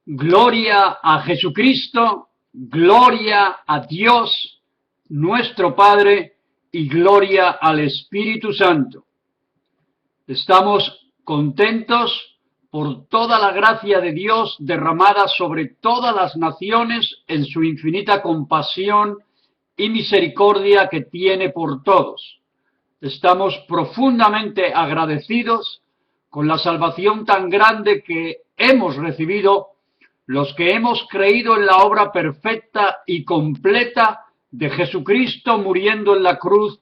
Gloria a Jesucristo, gloria a Dios nuestro Padre y gloria al Espíritu Santo. Estamos contentos por toda la gracia de Dios derramada sobre todas las naciones en su infinita compasión y misericordia que tiene por todos. Estamos profundamente agradecidos con la salvación tan grande que hemos recibido los que hemos creído en la obra perfecta y completa de Jesucristo muriendo en la cruz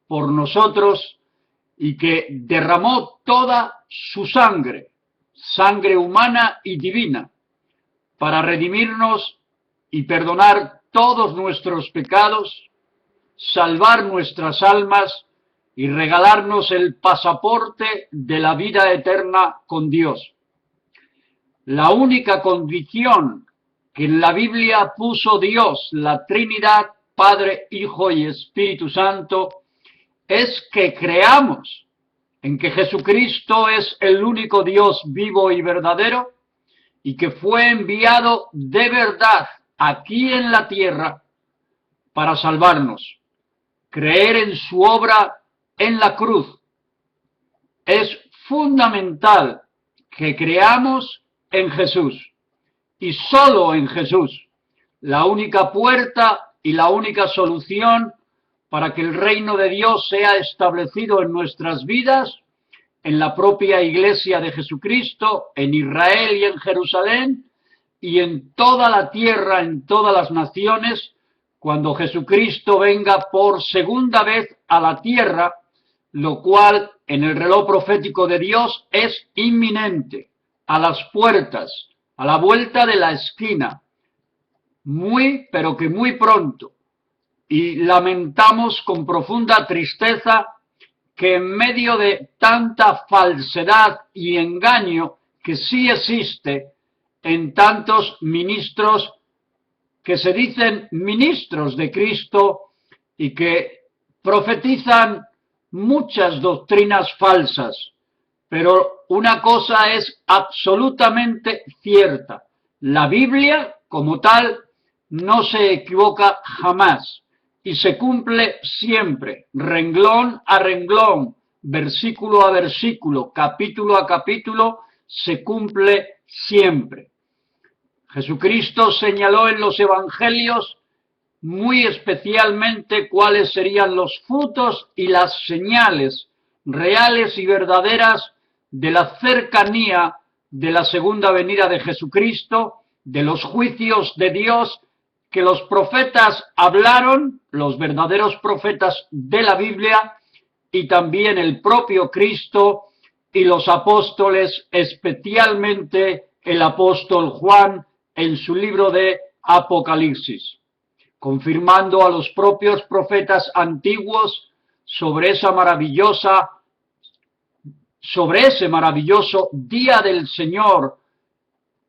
por nosotros y que derramó toda su sangre, sangre humana y divina, para redimirnos y perdonar todos nuestros pecados, salvar nuestras almas y regalarnos el pasaporte de la vida eterna con Dios. La única condición que en la Biblia puso Dios, la Trinidad, Padre, Hijo y Espíritu Santo, es que creamos en que Jesucristo es el único Dios vivo y verdadero y que fue enviado de verdad aquí en la tierra para salvarnos. Creer en su obra en la cruz. Es fundamental que creamos en Jesús y solo en Jesús, la única puerta y la única solución para que el reino de Dios sea establecido en nuestras vidas, en la propia Iglesia de Jesucristo, en Israel y en Jerusalén, y en toda la tierra, en todas las naciones, cuando Jesucristo venga por segunda vez a la tierra, lo cual en el reloj profético de Dios es inminente, a las puertas, a la vuelta de la esquina, muy, pero que muy pronto. Y lamentamos con profunda tristeza que en medio de tanta falsedad y engaño que sí existe en tantos ministros que se dicen ministros de Cristo y que profetizan muchas doctrinas falsas, pero una cosa es absolutamente cierta: la Biblia como tal no se equivoca jamás y se cumple siempre, renglón a renglón, versículo a versículo, capítulo a capítulo, se cumple siempre. Jesucristo señaló en los evangelios muy especialmente cuáles serían los frutos y las señales reales y verdaderas de la cercanía de la segunda venida de Jesucristo, de los juicios de Dios que los profetas hablaron, los verdaderos profetas de la Biblia, y también el propio Cristo y los apóstoles, especialmente el apóstol Juan en su libro de Apocalipsis, confirmando a los propios profetas antiguos sobre ese maravilloso día del Señor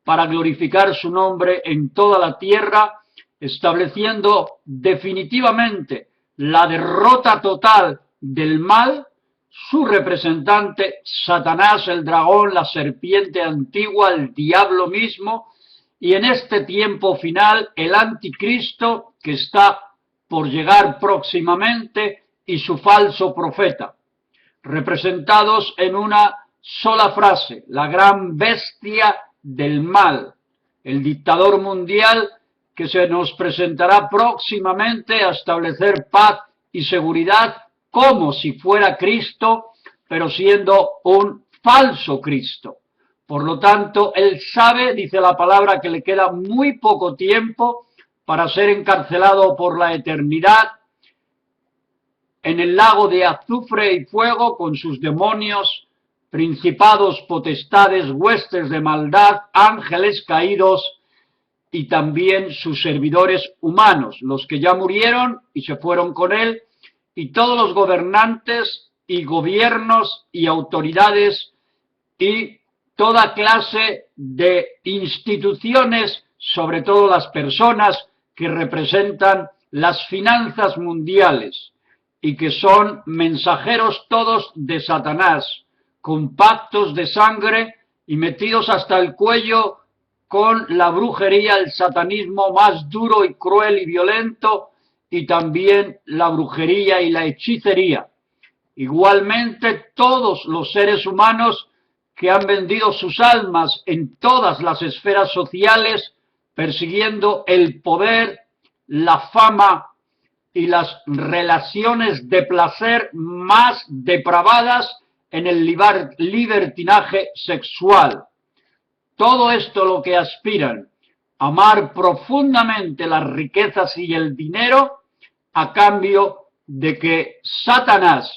para glorificar su nombre en toda la tierra, estableciendo definitivamente la derrota total del mal, su representante Satanás, el dragón, la serpiente antigua, el diablo mismo, y en este tiempo final el anticristo que está por llegar próximamente y su falso profeta, representados en una sola frase: la gran bestia del mal, el dictador mundial que se nos presentará próximamente a establecer paz y seguridad como si fuera Cristo, pero siendo un falso Cristo. Por lo tanto, él sabe, dice la palabra, que le queda muy poco tiempo para ser encarcelado por la eternidad en el lago de azufre y fuego con sus demonios, principados, potestades, huestes de maldad, ángeles caídos y también sus servidores humanos, los que ya murieron y se fueron con él, y todos los gobernantes y gobiernos y autoridades y toda clase de instituciones, sobre todo las personas que representan las finanzas mundiales y que son mensajeros todos de Satanás, con pactos de sangre y metidos hasta el cuello con la brujería, el satanismo más duro y cruel y violento, y también la brujería y la hechicería. Igualmente, todos los seres humanos que han vendido sus almas en todas las esferas sociales, persiguiendo el poder, la fama y las relaciones de placer más depravadas en el libertinaje sexual. Todo esto lo que aspiran, amar profundamente las riquezas y el dinero, a cambio de que Satanás,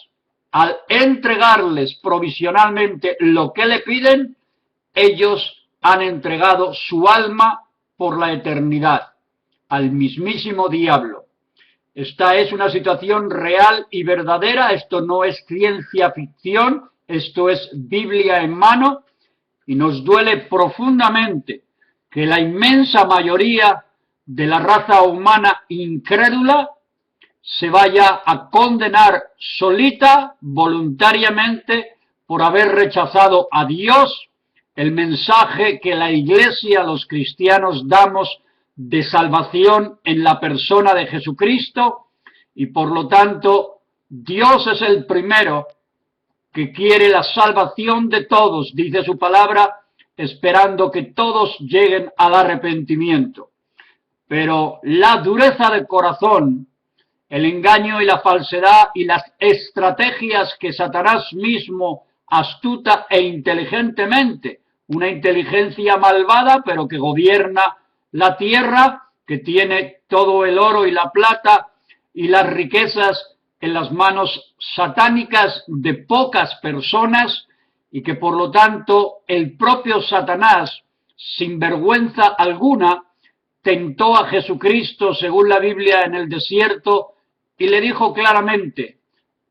al entregarles provisionalmente lo que le piden, ellos han entregado su alma por la eternidad al mismísimo diablo. Esta es una situación real y verdadera, esto no es ciencia ficción, esto es Biblia en mano, y nos duele profundamente que la inmensa mayoría de la raza humana incrédula se vaya a condenar solita, voluntariamente, por haber rechazado a Dios, el mensaje que la Iglesia, los cristianos, damos de salvación en la persona de Jesucristo, y por lo tanto Dios es el primero que quiere la salvación de todos, dice su palabra, esperando que todos lleguen al arrepentimiento. Pero la dureza de corazón, el engaño y la falsedad y las estrategias que Satanás mismo, astuta e inteligentemente, una inteligencia malvada, pero que gobierna la tierra, que tiene todo el oro y la plata y las riquezas en las manos satánicas de pocas personas, y que por lo tanto el propio Satanás, sin vergüenza alguna, tentó a Jesucristo, según la Biblia, en el desierto, y le dijo claramente: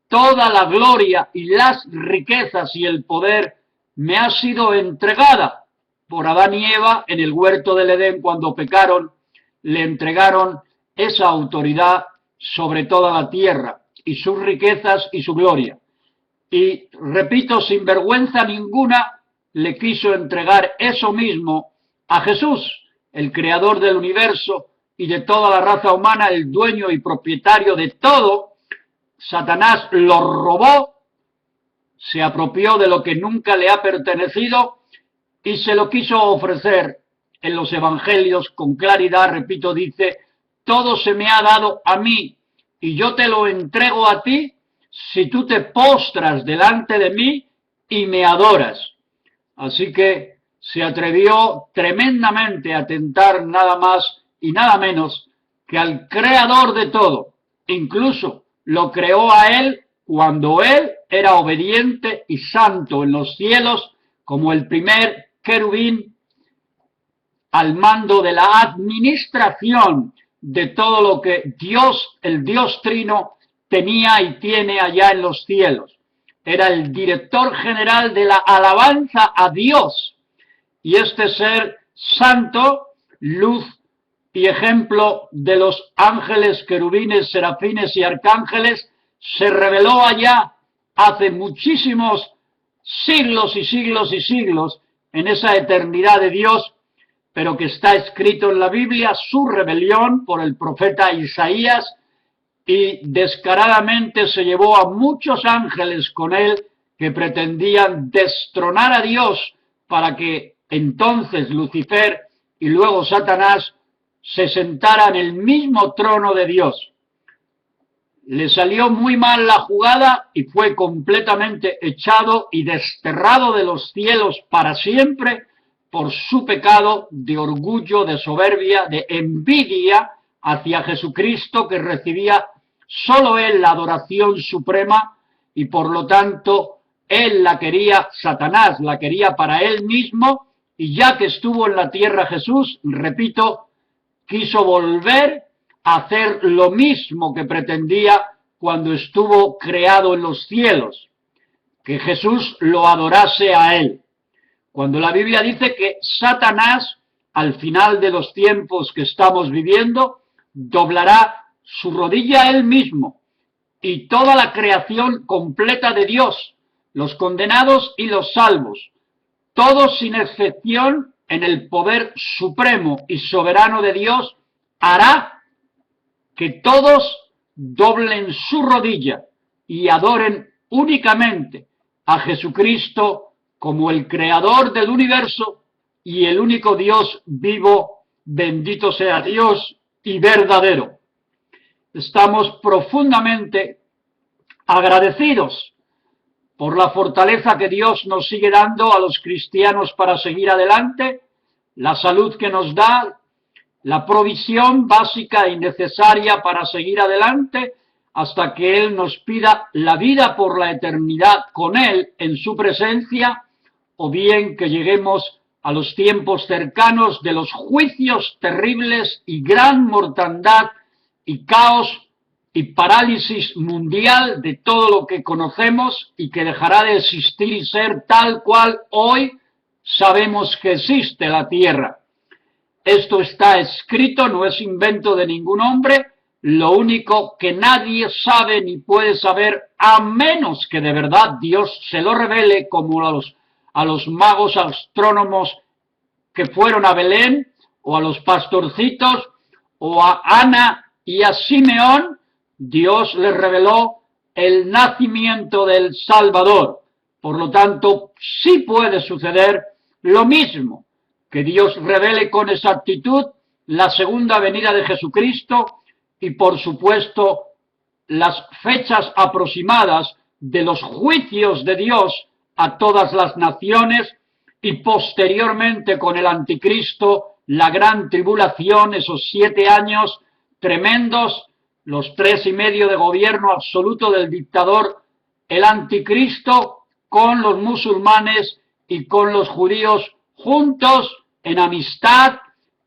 toda la gloria y las riquezas y el poder me ha sido entregada por Adán y Eva en el huerto del Edén. Cuando pecaron, le entregaron esa autoridad sobre toda la tierra, y sus riquezas y su gloria. Y, repito, sin vergüenza ninguna, le quiso entregar eso mismo a Jesús, el creador del universo y de toda la raza humana, el dueño y propietario de todo. Satanás lo robó, se apropió de lo que nunca le ha pertenecido y se lo quiso ofrecer en los evangelios con claridad. Repito, dice: todo se me ha dado a mí y yo te lo entrego a ti si tú te postras delante de mí y me adoras. Así que se atrevió tremendamente a tentar nada más y nada menos que al creador de todo. Incluso lo creó a él cuando él era obediente y santo en los cielos, como el primer querubín al mando de la administración de todo lo que Dios, el Dios Trino, tenía y tiene allá en los cielos. Era el director general de la alabanza a Dios. Y este ser santo, luz y ejemplo de los ángeles, querubines, serafines y arcángeles, se reveló allá hace muchísimos siglos y siglos y siglos, en esa eternidad de Dios, pero que está escrito en la Biblia, su rebelión por el profeta Isaías, y descaradamente se llevó a muchos ángeles con él que pretendían destronar a Dios, para que entonces Lucifer y luego Satanás se sentaran en el mismo trono de Dios. Le salió muy mal la jugada y fue completamente echado y desterrado de los cielos para siempre por su pecado de orgullo, de soberbia, de envidia hacia Jesucristo, que recibía solo él la adoración suprema, y por lo tanto él la quería, Satanás la quería para él mismo, y ya que estuvo en la tierra Jesús, repito, quiso volver a hacer lo mismo que pretendía cuando estuvo creado en los cielos, que Jesús lo adorase a él. Cuando la Biblia dice que Satanás, al final de los tiempos que estamos viviendo, doblará su rodilla a él mismo, y toda la creación completa de Dios, los condenados y los salvos, todos sin excepción, en el poder supremo y soberano de Dios, hará que todos doblen su rodilla y adoren únicamente a Jesucristo como el creador del universo y el único Dios vivo, bendito sea Dios y verdadero. Estamos profundamente agradecidos por la fortaleza que Dios nos sigue dando a los cristianos para seguir adelante, la salud que nos da, la provisión básica y necesaria para seguir adelante hasta que Él nos pida la vida por la eternidad con Él en su presencia, o bien que lleguemos a los tiempos cercanos de los juicios terribles y gran mortandad y caos y parálisis mundial de todo lo que conocemos y que dejará de existir y ser tal cual hoy sabemos que existe la Tierra. Esto está escrito, no es invento de ningún hombre, lo único que nadie sabe ni puede saber, a menos que de verdad Dios se lo revele, como a los magos astrónomos que fueron a Belén, o a los pastorcitos, o a Ana y a Simeón. Dios les reveló el nacimiento del Salvador. Por lo tanto, sí puede suceder lo mismo, que Dios revele con exactitud la segunda venida de Jesucristo y, por supuesto, las fechas aproximadas de los juicios de Dios a todas las naciones y posteriormente con el anticristo, la gran tribulación, esos 7 años tremendos, los 3,5 de gobierno absoluto del dictador, el anticristo, con los musulmanes y con los judíos juntos en amistad,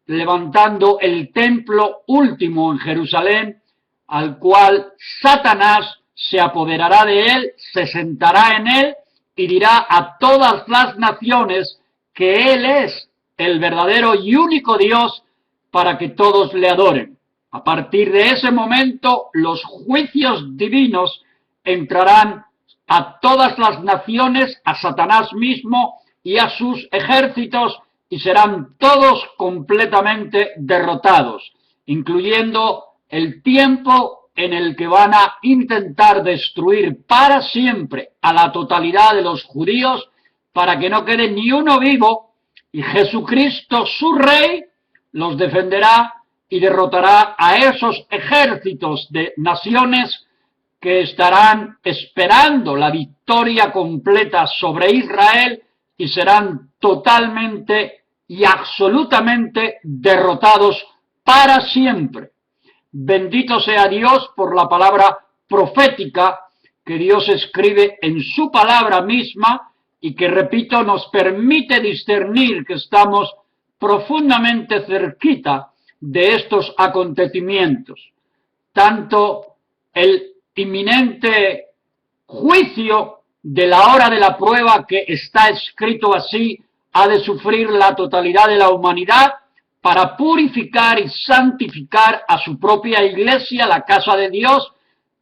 levantando el templo último en Jerusalén, al cual Satanás se apoderará de él, se sentará en él y dirá a todas las naciones que él es el verdadero y único Dios para que todos le adoren. A partir de ese momento, los juicios divinos entrarán a todas las naciones, a Satanás mismo y a sus ejércitos, y serán todos completamente derrotados, incluyendo el tiempo en el que van a intentar destruir para siempre a la totalidad de los judíos, para que no quede ni uno vivo, y Jesucristo, su Rey, los defenderá y derrotará a esos ejércitos de naciones que estarán esperando la victoria completa sobre Israel y serán totalmente y absolutamente derrotados para siempre. Bendito sea Dios por la palabra profética que Dios escribe en su palabra misma y que, repito, nos permite discernir que estamos profundamente cerquita de estos acontecimientos. Tanto el inminente juicio de la hora de la prueba, que está escrito así, ha de sufrir la totalidad de la humanidad para purificar y santificar a su propia iglesia, la casa de Dios,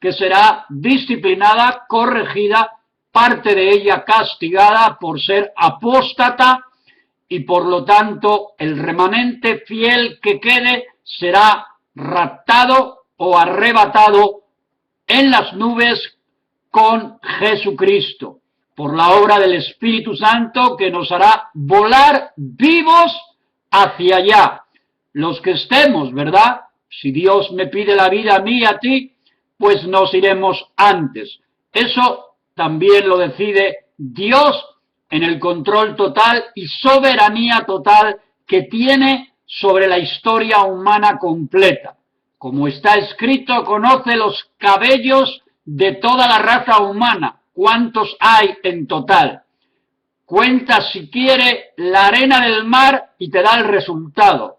que será disciplinada, corregida, parte de ella castigada por ser apóstata, y por lo tanto el remanente fiel que quede será raptado o arrebatado en las nubes con Jesucristo, por la obra del Espíritu Santo, que nos hará volar vivos hacia allá. Los que estemos, ¿verdad? Si Dios me pide la vida a mí y a ti, pues nos iremos antes. Eso también lo decide Dios en el control total y soberanía total que tiene sobre la historia humana completa. Como está escrito, conoce los cabellos de toda la raza humana. ¿Cuántos hay en total? Cuenta, si quiere, la arena del mar y te da el resultado.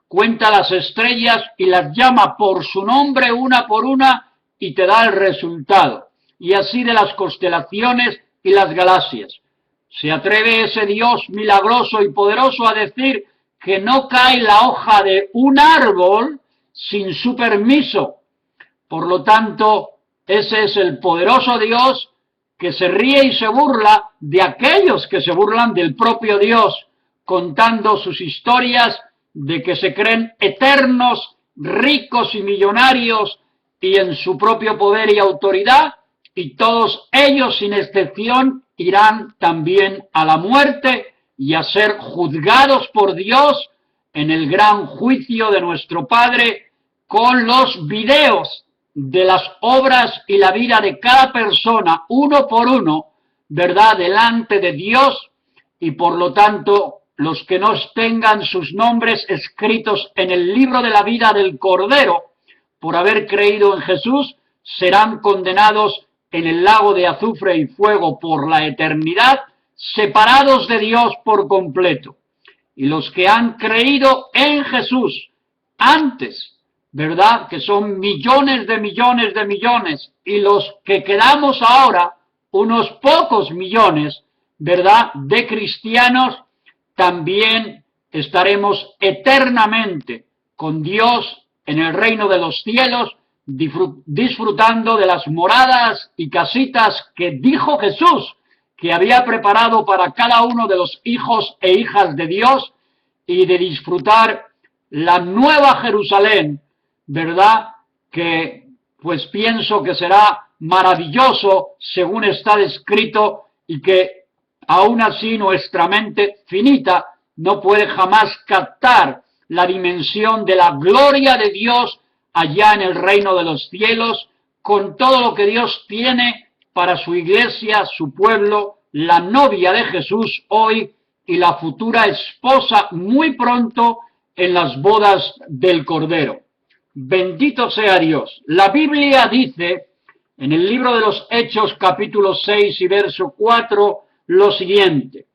Cuenta las estrellas y las llama por su nombre una por una y te da el resultado. Y así de las constelaciones y las galaxias. ¿Se atreve ese Dios milagroso y poderoso a decir que no cae la hoja de un árbol sin su permiso? Por lo tanto, ese es el poderoso Dios que se ríe y se burla de aquellos que se burlan del propio Dios, contando sus historias de que se creen eternos, ricos y millonarios y en su propio poder y autoridad, y todos ellos sin excepción irán también a la muerte y a ser juzgados por Dios en el gran juicio de nuestro Padre, con los videos de las obras y la vida de cada persona, uno por uno, ¿verdad?, delante de Dios, y por lo tanto los que no tengan sus nombres escritos en el libro de la vida del Cordero por haber creído en Jesús serán condenados en el lago de azufre y fuego por la eternidad, separados de Dios por completo. Y los que han creído en Jesús antes, ¿verdad?, que son millones de millones de millones, y los que quedamos ahora, unos pocos millones, ¿verdad?, de cristianos, también estaremos eternamente con Dios en el reino de los cielos, disfrutando de las moradas y casitas que dijo Jesús que había preparado para cada uno de los hijos e hijas de Dios, y de disfrutar la nueva Jerusalén, ¿verdad?, que pues pienso que será maravilloso según está descrito, y que aún así nuestra mente finita no puede jamás captar la dimensión de la gloria de Dios allá en el reino de los cielos, con todo lo que Dios tiene para su iglesia, su pueblo, la novia de Jesús hoy y la futura esposa muy pronto en las bodas del Cordero. Bendito sea Dios. La Biblia dice en el libro de los Hechos, capítulo 6 y verso 4, lo siguiente: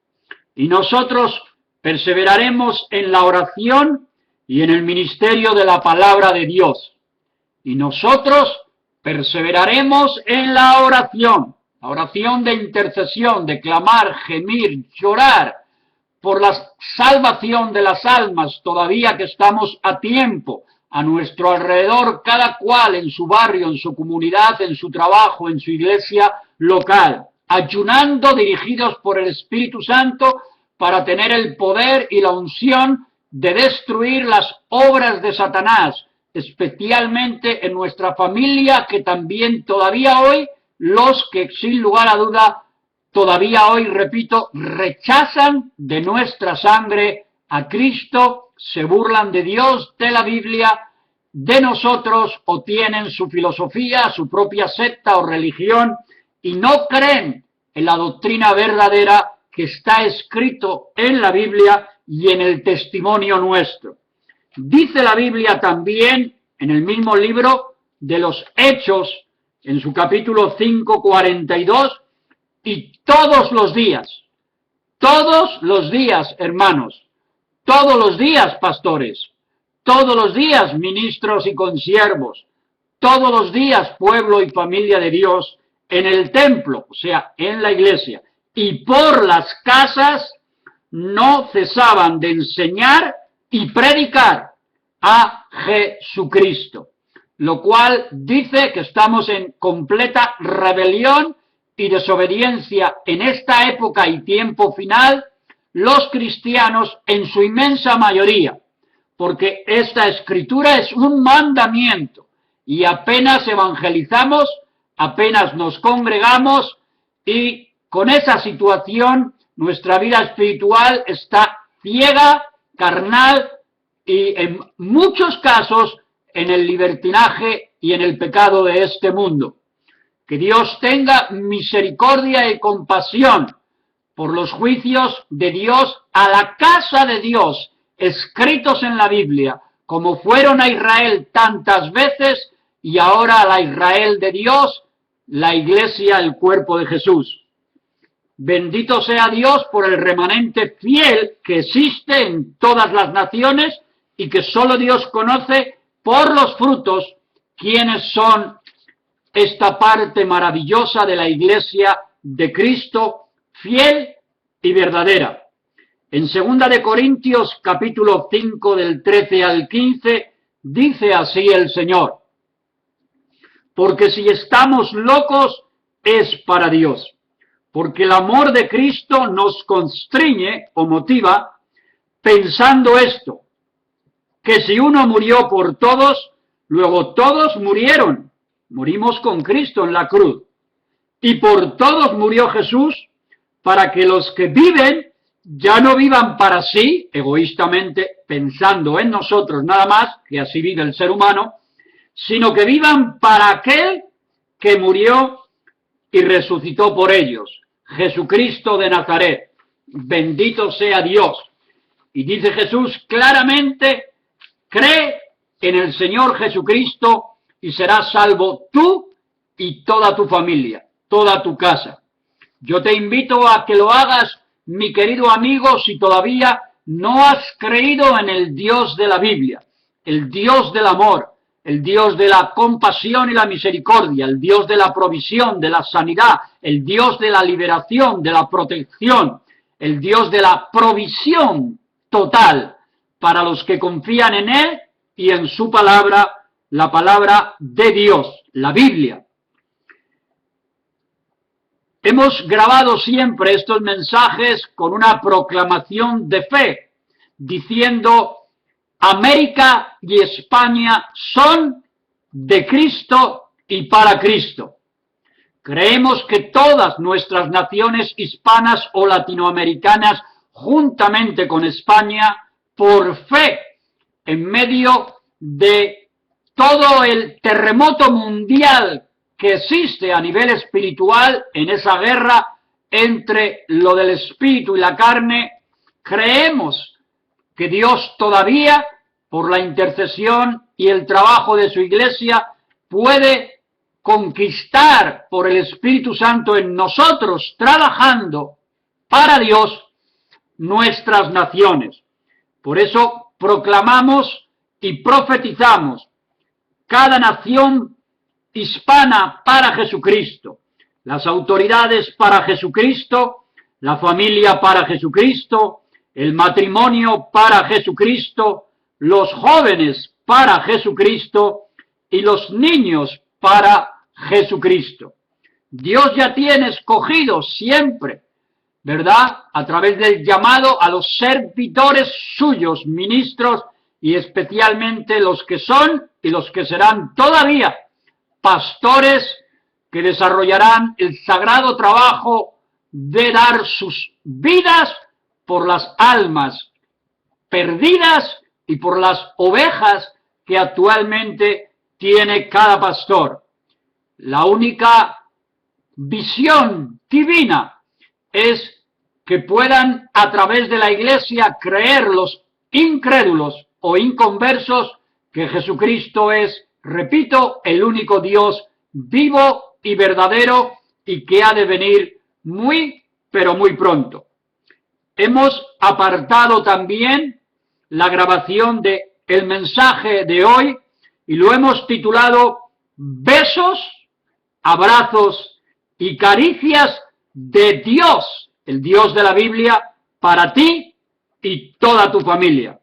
y nosotros perseveraremos en la oración y en el ministerio de la palabra de Dios. Y nosotros perseveraremos en la oración de intercesión, de clamar, gemir, llorar por la salvación de las almas, todavía que estamos a tiempo, a nuestro alrededor, cada cual en su barrio, en su comunidad, en su trabajo, en su iglesia local, ayunando, dirigidos por el Espíritu Santo, para tener el poder y la unción de destruir las obras de Satanás, especialmente en nuestra familia, que también todavía hoy, los que sin lugar a duda, todavía hoy, repito, rechazan de nuestra sangre a Cristo, se burlan de Dios, de la Biblia, de nosotros, o tienen su filosofía, su propia secta o religión, y no creen en la doctrina verdadera que está escrito en la Biblia y en el testimonio nuestro. Dice la Biblia también en el mismo libro de los Hechos, en su capítulo 5, 42, y todos los días, hermanos, todos los días, pastores, todos los días, ministros y consiervos, todos los días, pueblo y familia de Dios, en el templo, o sea, en la iglesia, y por las casas, no cesaban de enseñar y predicar a Jesucristo, lo cual dice que estamos en completa rebelión y desobediencia en esta época y tiempo final, los cristianos en su inmensa mayoría, porque esta escritura es un mandamiento, y apenas evangelizamos, apenas nos congregamos, y con esa situación nuestra vida espiritual está ciega, carnal, y en muchos casos en el libertinaje y en el pecado de este mundo. Que Dios tenga misericordia y compasión por los juicios de Dios a la casa de Dios, escritos en la Biblia, como fueron a Israel tantas veces, y ahora a la Israel de Dios, la iglesia, el cuerpo de Jesús. Bendito sea Dios por el remanente fiel que existe en todas las naciones y que solo Dios conoce por los frutos quiénes son esta parte maravillosa de la iglesia de Cristo, fiel y verdadera. En 2 de Corintios, capítulo 5, del 13 al 15, dice así el Señor: porque si estamos locos, es para Dios, porque el amor de Cristo nos constriñe o motiva, pensando esto, que si uno murió por todos, luego todos murieron. Morimos con Cristo en la cruz. Y por todos murió Jesús, para que los que viven ya no vivan para sí, egoístamente, pensando en nosotros nada más, que así vive el ser humano, sino que vivan para aquel que murió y resucitó por ellos, Jesucristo de Nazaret. Bendito sea Dios. Y dice Jesús claramente, cree en el Señor Jesucristo y serás salvo tú y toda tu familia, toda tu casa. Yo te invito a que lo hagas, mi querido amigo, si todavía no has creído en el Dios de la Biblia, el Dios del amor, el Dios de la compasión y la misericordia, el Dios de la provisión, de la sanidad, el Dios de la liberación, de la protección, el Dios de la provisión total para los que confían en Él y en su palabra, la palabra de Dios, la Biblia. Hemos grabado siempre estos mensajes con una proclamación de fe, diciendo: América y España son de Cristo y para Cristo. Creemos que todas nuestras naciones hispanas o latinoamericanas, juntamente con España, por fe, en medio de todo el terremoto mundial que existe a nivel espiritual en esa guerra entre lo del espíritu y la carne, creemos que Dios todavía, por la intercesión y el trabajo de su iglesia, puede conquistar por el Espíritu Santo en nosotros, trabajando para Dios, nuestras naciones. Por eso proclamamos y profetizamos: cada nación hispana para Jesucristo, las autoridades para Jesucristo, la familia para Jesucristo, el matrimonio para Jesucristo, los jóvenes para Jesucristo y los niños para Jesucristo. Dios ya tiene escogidos siempre, ¿verdad?, a través del llamado a los servidores suyos, ministros, y especialmente los que son y los que serán todavía pastores, que desarrollarán el sagrado trabajo de dar sus vidas por las almas perdidas y por las ovejas que actualmente tiene cada pastor. La única visión divina es que puedan, a través de la iglesia, creer los incrédulos o inconversos que Jesucristo es, repito, el único Dios vivo y verdadero, y que ha de venir muy, pero muy pronto. Hemos apartado también la grabación de el mensaje de hoy y lo hemos titulado Besos, abrazos y caricias de Dios, el Dios de la Biblia, para ti y toda tu familia.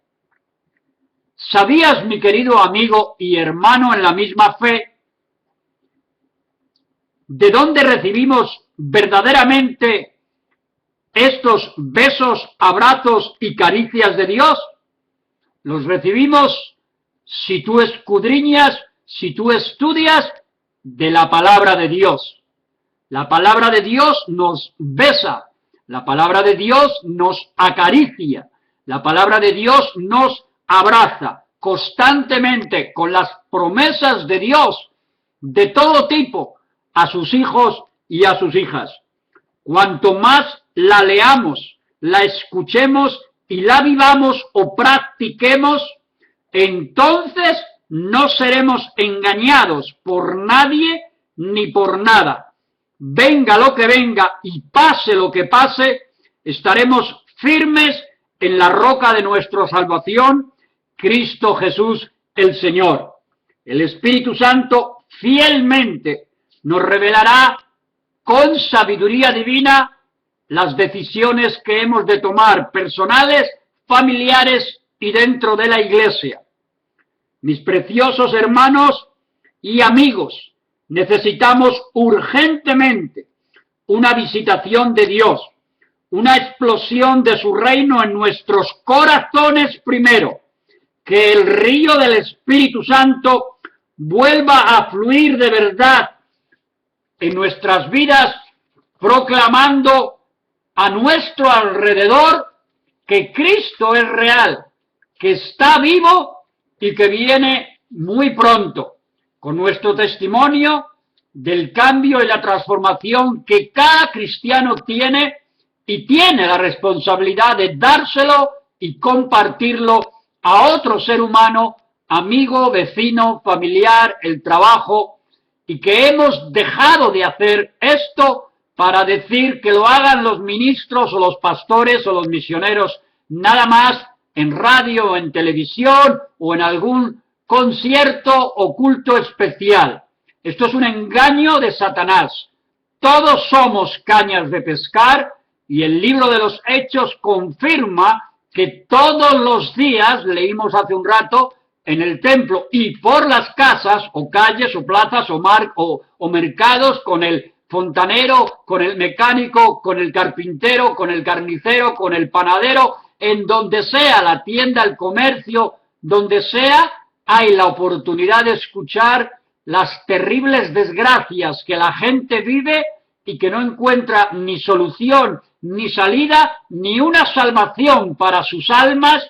¿Sabías, mi querido amigo y hermano en la misma fe, de dónde recibimos verdaderamente estos besos, abrazos y caricias de Dios? Los recibimos, si tú escudriñas, si tú estudias, de la palabra de Dios. La palabra de Dios nos besa, la palabra de Dios nos acaricia, la palabra de Dios nos abraza constantemente con las promesas de Dios de todo tipo a sus hijos y a sus hijas. Cuanto más la leamos, la escuchemos y la vivamos o practiquemos, entonces no seremos engañados por nadie ni por nada. Venga lo que venga y pase lo que pase, estaremos firmes en la roca de nuestra salvación, Cristo Jesús el Señor. El Espíritu Santo fielmente nos revelará con sabiduría divina las decisiones que hemos de tomar, personales, familiares y dentro de la iglesia. Mis preciosos hermanos y amigos, necesitamos urgentemente una visitación de Dios, una explosión de su reino en nuestros corazones primero, que el río del Espíritu Santo vuelva a fluir de verdad en nuestras vidas, proclamando a nuestro alrededor que Cristo es real, que está vivo y que viene muy pronto, con nuestro testimonio del cambio y la transformación que cada cristiano tiene y tiene la responsabilidad de dárselo y compartirlo a otro ser humano, amigo, vecino, familiar, el trabajo, y que hemos dejado de hacer esto para decir que lo hagan los ministros o los pastores o los misioneros, nada más en radio o en televisión o en algún concierto o culto especial. Esto es un engaño de Satanás. Todos somos cañas de pescar y el libro de los Hechos confirma que todos los días, leímos hace un rato, en el templo y por las casas o calles o plazas o mercados, con el fontanero, con el mecánico, con el carpintero, con el carnicero, con el panadero, en donde sea la tienda, el comercio, donde sea, hay la oportunidad de escuchar las terribles desgracias que la gente vive y que no encuentra ni solución, ni salida, ni una salvación para sus almas,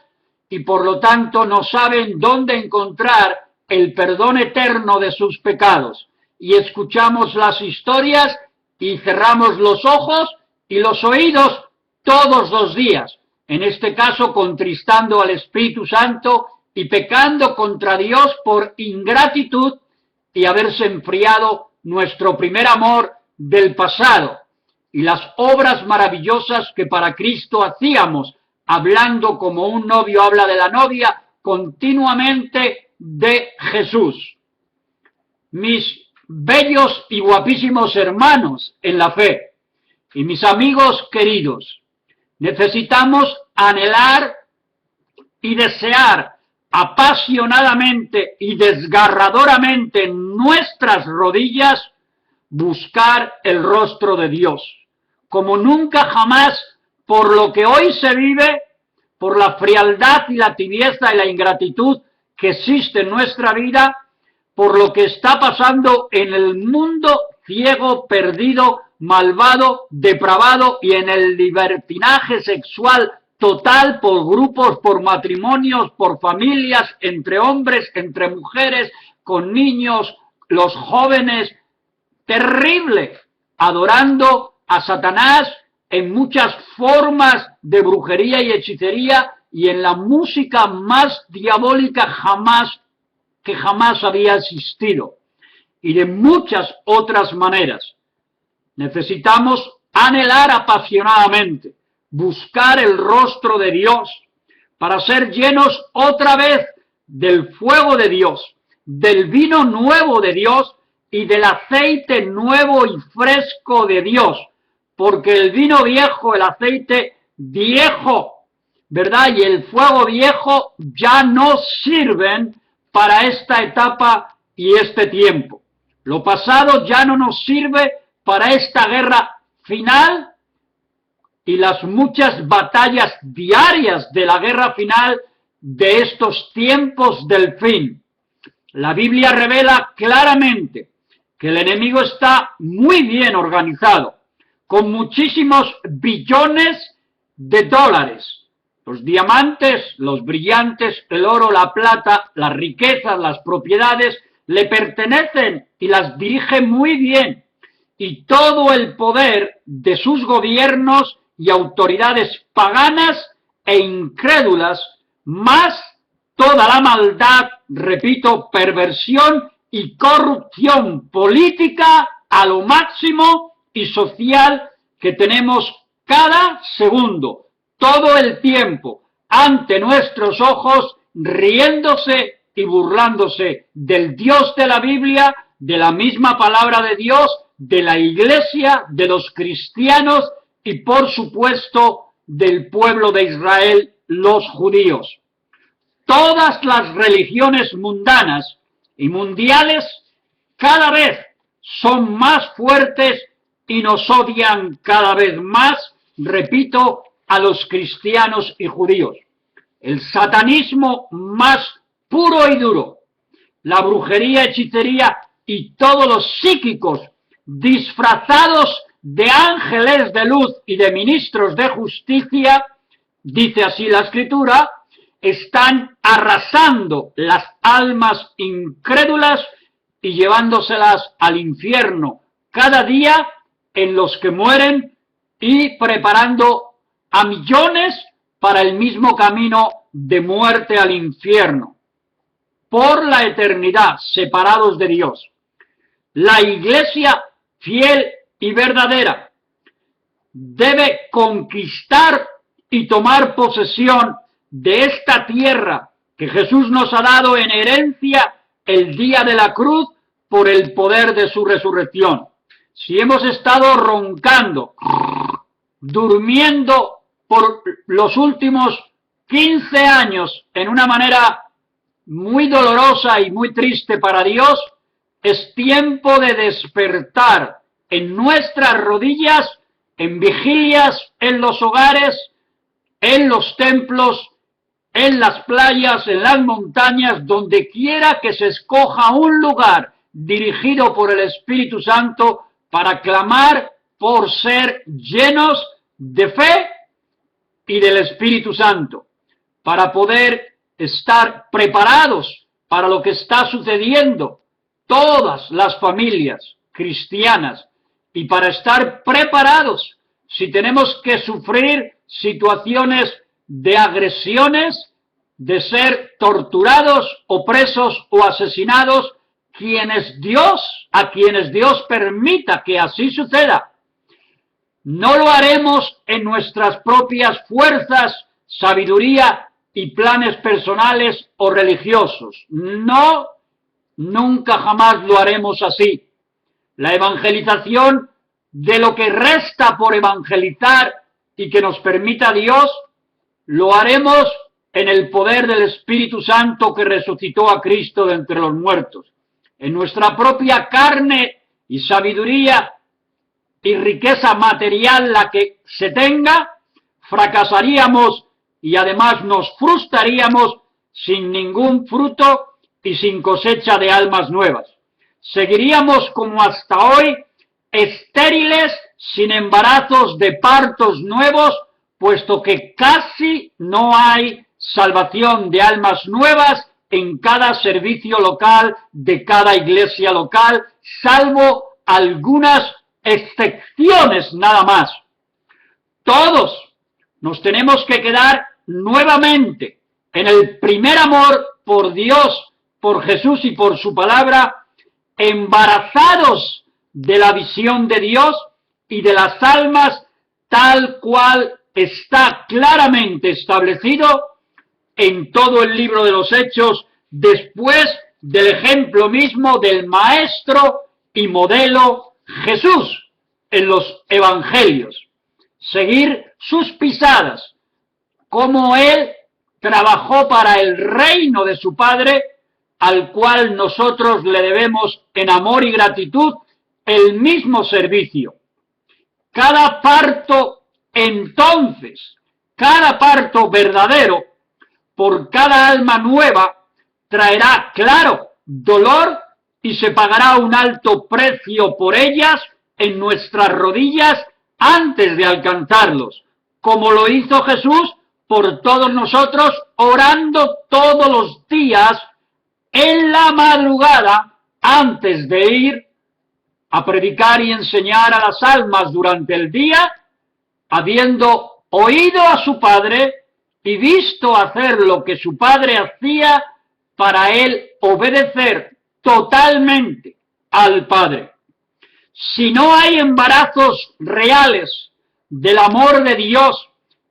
y por lo tanto no saben dónde encontrar el perdón eterno de sus pecados. Y escuchamos las historias y cerramos los ojos y los oídos todos los días, en este caso contristando al Espíritu Santo y pecando contra Dios por ingratitud y haberse enfriado nuestro primer amor del pasado y las obras maravillosas que para Cristo hacíamos, hablando como un novio habla de la novia, continuamente de Jesús. Mis bellos y guapísimos hermanos en la fe y mis amigos queridos, necesitamos anhelar y desear apasionadamente y desgarradoramente en nuestras rodillas buscar el rostro de Dios, como nunca jamás, por lo que hoy se vive, por la frialdad y la tibieza y la ingratitud que existe en nuestra vida, por lo que está pasando en el mundo ciego, perdido, malvado, depravado y en el libertinaje sexual total por grupos, por matrimonios, por familias, entre hombres, entre mujeres, con niños, los jóvenes, terrible, adorando a Satanás en muchas formas de brujería y hechicería y en la música más diabólica que jamás había existido, y de muchas otras maneras. Necesitamos anhelar apasionadamente, buscar el rostro de Dios, para ser llenos otra vez del fuego de Dios, del vino nuevo de Dios y del aceite nuevo y fresco de Dios, porque el vino viejo, el aceite viejo, ¿verdad? Y el fuego viejo ya no sirven para esta etapa y este tiempo. Lo pasado ya no nos sirve para esta guerra final y las muchas batallas diarias de la guerra final de estos tiempos del fin. La Biblia revela claramente que el enemigo está muy bien organizado, con muchísimos billones de dólares. Los diamantes, los brillantes, el oro, la plata, las riquezas, las propiedades, le pertenecen y las dirige muy bien. Y todo el poder de sus gobiernos y autoridades paganas e incrédulas, más toda la maldad, repito, perversión y corrupción política a lo máximo y social que tenemos cada segundo, todo el tiempo, ante nuestros ojos, riéndose y burlándose del Dios de la Biblia, de la misma palabra de Dios, de la Iglesia, de los cristianos y, por supuesto, del pueblo de Israel, los judíos. Todas las religiones mundanas y mundiales cada vez son más fuertes y nos odian cada vez más repito, a los cristianos y judíos. El satanismo más puro y duro, la brujería, hechicería y todos los psíquicos disfrazados de ángeles de luz y de ministros de justicia, dice así la Escritura, están arrasando las almas incrédulas y llevándoselas al infierno cada día en los que mueren y preparando a millones para el mismo camino de muerte al infierno, por la eternidad, separados de Dios. La Iglesia fiel y verdadera debe conquistar y tomar posesión de esta tierra que Jesús nos ha dado en herencia el día de la cruz por el poder de su resurrección. Si hemos estado roncando, durmiendo por los últimos 15 años en una manera muy dolorosa y muy triste para Dios, es tiempo de despertar en nuestras rodillas, en vigilias, en los hogares, en los templos, en las playas, en las montañas, donde quiera que se escoja un lugar dirigido por el Espíritu Santo para clamar por ser llenos de fe y del Espíritu Santo, para poder estar preparados para lo que está sucediendo, todas las familias cristianas, y para estar preparados si tenemos que sufrir situaciones de agresiones, de ser torturados o presos o asesinados, a quienes Dios permita que así suceda. No lo haremos en nuestras propias fuerzas, sabiduría y planes personales o religiosos. No, nunca jamás lo haremos así. La evangelización de lo que resta por evangelizar y que nos permita Dios, lo haremos en el poder del Espíritu Santo que resucitó a Cristo de entre los muertos. En nuestra propia carne y sabiduría y riqueza material la que se tenga, fracasaríamos y además nos frustraríamos sin ningún fruto y sin cosecha de almas nuevas. Seguiríamos como hasta hoy, estériles, sin embarazos de partos nuevos, puesto que casi no hay salvación de almas nuevas en cada servicio local de cada iglesia local, salvo algunas excepciones nada más. Todos nos tenemos que quedar nuevamente en el primer amor por Dios, por Jesús y por su palabra, embarazados de la visión de Dios y de las almas tal cual está claramente establecido en todo el libro de los Hechos, después del ejemplo mismo del Maestro y modelo Jesús en los Evangelios. Seguir sus pisadas, como Él trabajó para el reino de su Padre, al cual nosotros le debemos en amor y gratitud el mismo servicio. Cada parto, entonces, cada parto verdadero, por cada alma nueva, traerá, claro, dolor y se pagará un alto precio por ellas en nuestras rodillas antes de alcanzarlos, como lo hizo Jesús por todos nosotros, orando todos los días en la madrugada antes de ir a predicar y enseñar a las almas durante el día, habiendo oído a su Padre y visto hacer lo que su Padre hacía, para él obedecer totalmente al Padre. Si no hay embarazos reales del amor de Dios,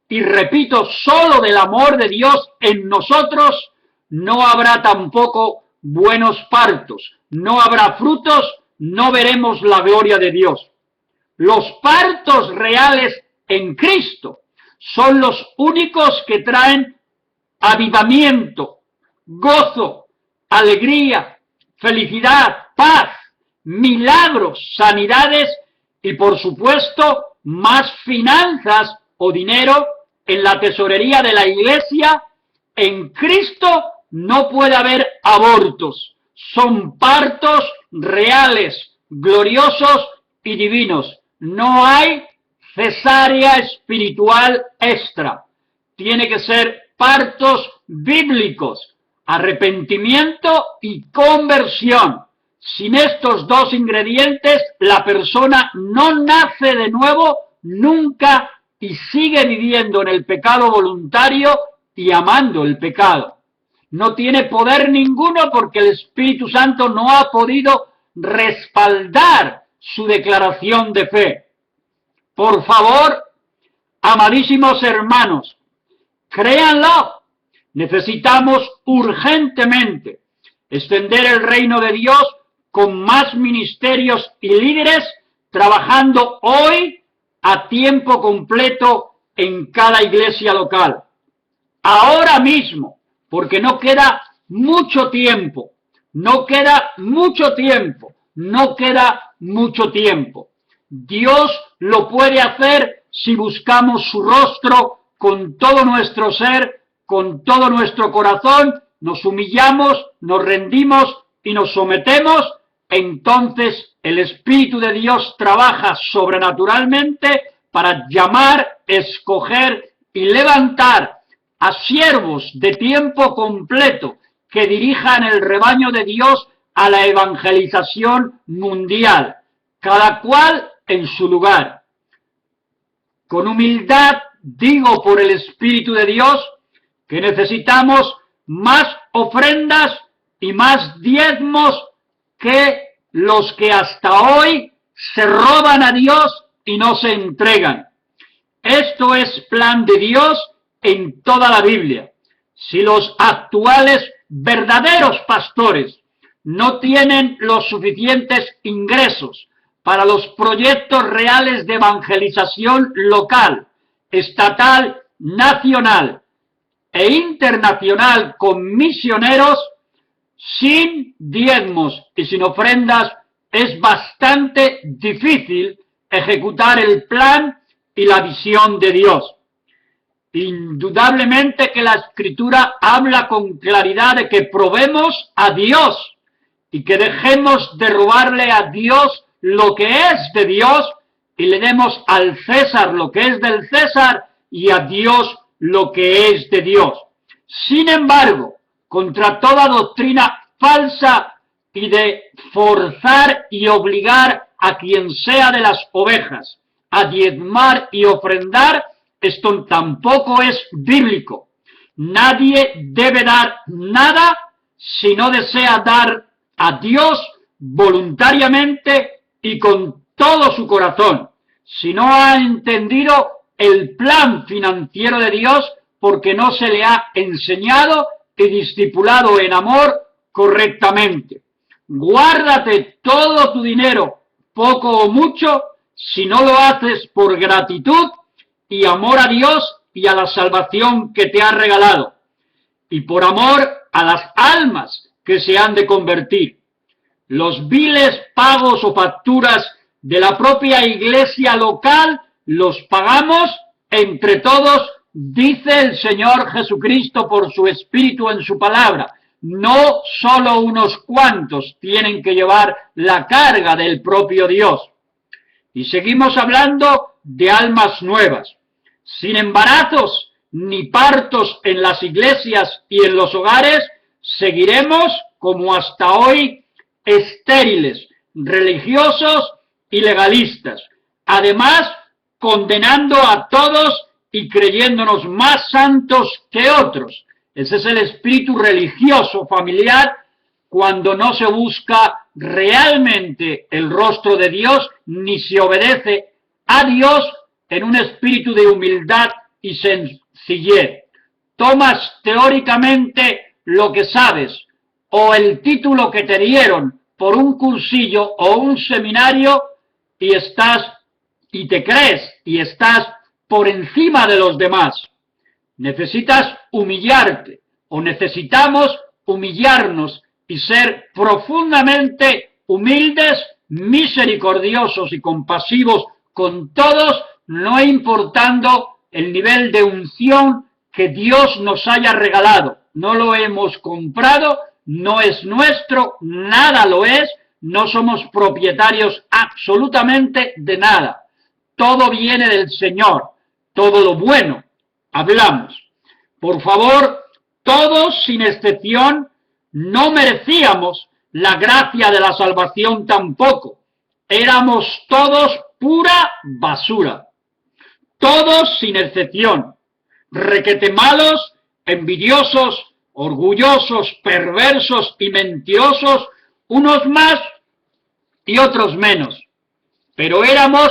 y repito, solo del amor de Dios en nosotros, no habrá tampoco buenos partos, no habrá frutos, no veremos la gloria de Dios. Los partos reales en Cristo son los únicos que traen avivamiento, gozo, alegría, felicidad, paz, milagros, sanidades y, por supuesto, más finanzas o dinero en la tesorería de la iglesia, en Cristo no puede haber abortos. Son partos reales, gloriosos y divinos. No hay cesárea espiritual extra. Tiene que ser partos bíblicos, arrepentimiento y conversión. Sin estos dos ingredientes, la persona no nace de nuevo nunca y sigue viviendo en el pecado voluntario y amando el pecado. No tiene poder ninguno porque el Espíritu Santo no ha podido respaldar su declaración de fe. Por favor, amadísimos hermanos, créanlo, necesitamos urgentemente extender el reino de Dios con más ministerios y líderes trabajando hoy a tiempo completo en cada iglesia local. Ahora mismo, porque no queda mucho tiempo, no queda mucho tiempo. Dios lo puede hacer si buscamos su rostro con todo nuestro ser, con todo nuestro corazón, nos humillamos, nos rendimos y nos sometemos. Entonces el Espíritu de Dios trabaja sobrenaturalmente para llamar, escoger y levantar a siervos de tiempo completo que dirijan el rebaño de Dios a la evangelización mundial, cada cual en su lugar. Con humildad digo por el Espíritu de Dios que necesitamos más ofrendas y más diezmos que los que hasta hoy se roban a Dios y no se entregan. Esto es plan de Dios en toda la Biblia. Si los actuales verdaderos pastores no tienen los suficientes ingresos para los proyectos reales de evangelización local, estatal, nacional e internacional con misioneros, sin diezmos y sin ofrendas es bastante difícil ejecutar el plan y la visión de Dios. Indudablemente que la Escritura habla con claridad de que probemos a Dios y que dejemos de robarle a Dios lo que es de Dios y le demos al César lo que es del César y a Dios lo que es de Dios. Sin embargo, contra toda doctrina falsa y de forzar y obligar a quien sea de las ovejas a diezmar y ofrendar, esto tampoco es bíblico. Nadie debe dar nada si no desea dar a Dios voluntariamente y con todo su corazón, si no ha entendido el plan financiero de Dios porque no se le ha enseñado y discipulado en amor correctamente. Guárdate todo tu dinero, poco o mucho, si no lo haces por gratitud y amor a Dios y a la salvación que te ha regalado, y por amor a las almas que se han de convertir. Los viles pagos o facturas de la propia iglesia local los pagamos entre todos, dice el Señor Jesucristo por su Espíritu en su palabra. No solo unos cuantos tienen que llevar la carga del propio Dios. Y seguimos hablando de almas nuevas. Sin embarazos ni partos en las iglesias y en los hogares, seguiremos como hasta hoy estériles, religiosos y legalistas. Además, condenando a todos y creyéndonos más santos que otros. Ese es el espíritu religioso familiar cuando no se busca realmente el rostro de Dios ni se obedece a Dios en un espíritu de humildad y sencillez. Tomas teóricamente lo que sabes o el título que te dieron por un cursillo o un seminario y te crees y estás por encima de los demás. Necesitas humillarte o necesitamos humillarnos y ser profundamente humildes, misericordiosos y compasivos con todos no importando el nivel de unción que Dios nos haya regalado. No lo hemos comprado, no es nuestro, nada lo es, no somos propietarios absolutamente de nada. Todo viene del Señor, todo lo bueno. Hablamos. Por favor, todos sin excepción no merecíamos la gracia de la salvación tampoco. Éramos todos pura basura. Todos sin excepción. Requete malos, envidiosos, orgullosos, perversos y mentirosos, unos más y otros menos. Pero éramos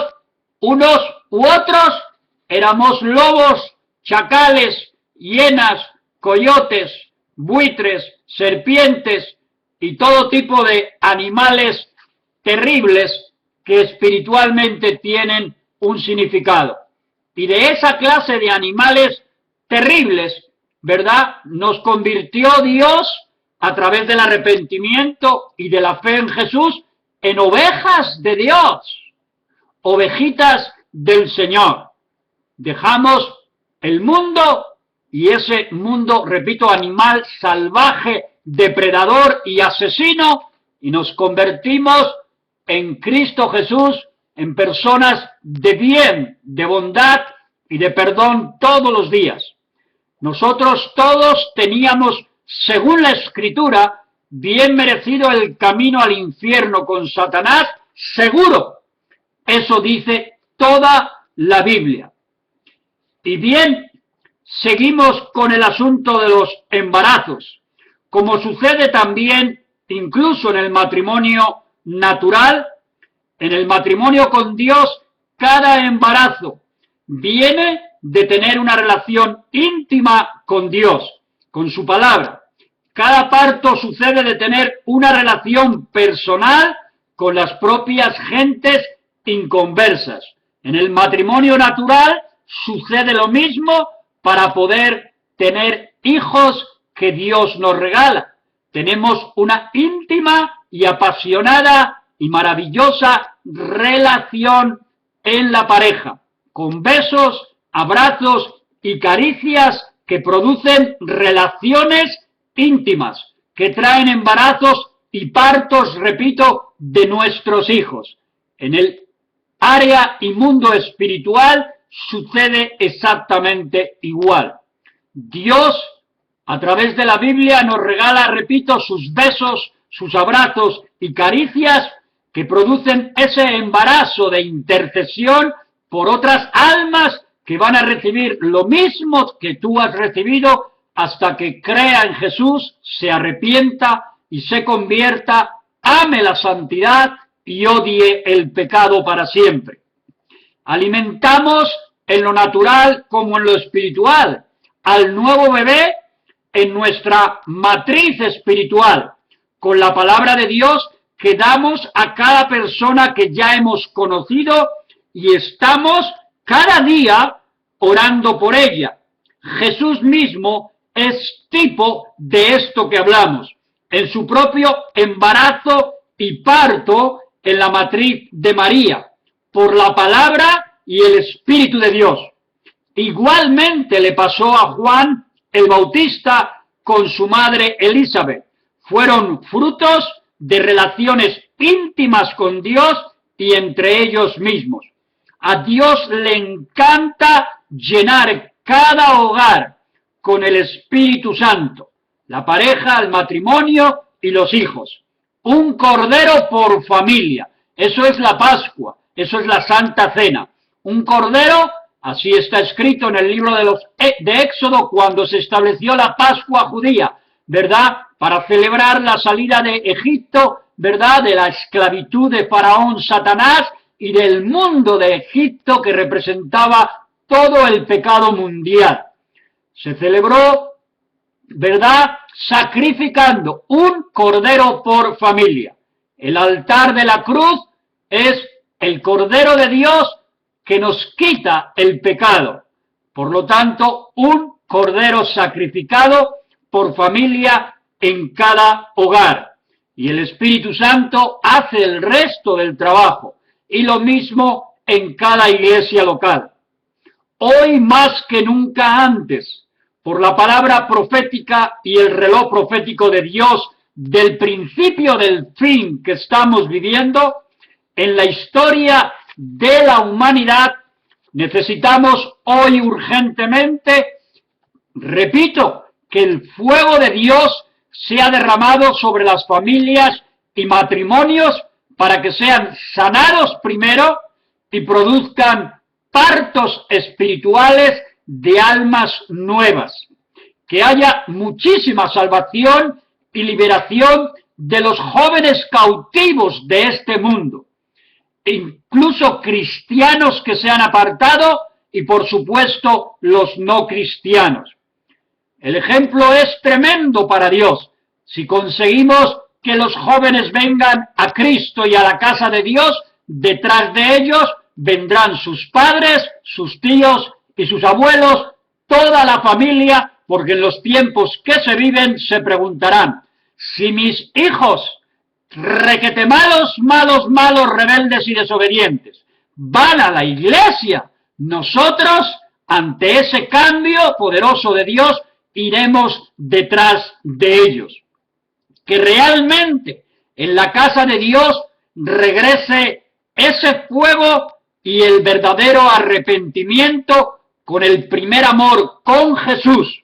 unos u otros, éramos lobos, chacales, hienas, coyotes, buitres, serpientes y todo tipo de animales terribles que espiritualmente tienen un significado. Y de esa clase de animales terribles, ¿verdad?, nos convirtió Dios a través del arrepentimiento y de la fe en Jesús en ovejas de Dios, ovejitas del Señor. Dejamos el mundo y ese mundo, repito, animal salvaje, depredador y asesino, y nos convertimos en Cristo Jesús, en personas de bien, de bondad y de perdón todos los días. Nosotros todos teníamos, según la Escritura, bien merecido el camino al infierno con Satanás, seguro. Eso dice toda la Biblia. Y bien, seguimos con el asunto de los embarazos, como sucede también incluso en el matrimonio natural. En el matrimonio con Dios, cada embarazo viene de tener una relación íntima con Dios, con su palabra. Cada parto sucede de tener una relación personal con las propias gentes inconversas. En el matrimonio natural sucede lo mismo para poder tener hijos que Dios nos regala. Tenemos una íntima y apasionada y maravillosa relación en la pareja, con besos, abrazos y caricias que producen relaciones íntimas, que traen embarazos y partos, repito, de nuestros hijos. En el área y mundo espiritual sucede exactamente igual. Dios, a través de la Biblia, nos regala, repito, sus besos, sus abrazos y caricias que producen ese embarazo de intercesión por otras almas que van a recibir lo mismo que tú has recibido hasta que crea en Jesús, se arrepienta y se convierta, ame la santidad y odie el pecado para siempre. Alimentamos en lo natural como en lo espiritual al nuevo bebé en nuestra matriz espiritual, con la palabra de Dios que damos a cada persona que ya hemos conocido y estamos cada día orando por ella. Jesús mismo es tipo de esto que hablamos, en su propio embarazo y parto en la matriz de María, por la palabra y el Espíritu de Dios. Igualmente le pasó a Juan el Bautista con su madre Elizabeth. Fueron frutos de relaciones íntimas con Dios y entre ellos mismos. A Dios le encanta llenar cada hogar con el Espíritu Santo, la pareja, el matrimonio y los hijos. Un cordero por familia. Eso es la Pascua, eso es la Santa Cena. Un cordero, así está escrito en el libro de Éxodo, cuando se estableció la Pascua judía, ¿verdad?, para celebrar la salida de Egipto, ¿verdad?, de la esclavitud de Faraón Satanás y del mundo de Egipto que representaba todo el pecado mundial. Se celebró, ¿verdad?, sacrificando un cordero por familia. El altar de la cruz es el Cordero de Dios que nos quita el pecado. Por lo tanto, un cordero sacrificado por familia en cada hogar. Y el Espíritu Santo hace el resto del trabajo. Y lo mismo en cada iglesia local. Hoy más que nunca antes, por la palabra profética y el reloj profético de Dios del principio del fin que estamos viviendo, en la historia de la humanidad necesitamos hoy urgentemente, repito, que el fuego de Dios sea derramado sobre las familias y matrimonios para que sean sanados primero y produzcan partos espirituales de almas nuevas. Que haya muchísima salvación y liberación de los jóvenes cautivos de este mundo, incluso cristianos que se han apartado y por supuesto los no cristianos. El ejemplo es tremendo para Dios. Si conseguimos que los jóvenes vengan a Cristo y a la casa de Dios, detrás de ellos vendrán sus padres, sus tíos y sus abuelos, toda la familia, porque en los tiempos que se viven se preguntarán, si mis hijos, requete malos, rebeldes y desobedientes, van a la iglesia, nosotros, ante ese cambio poderoso de Dios, iremos detrás de ellos. Que realmente en la casa de Dios regrese ese fuego y el verdadero arrepentimiento con el primer amor, con Jesús.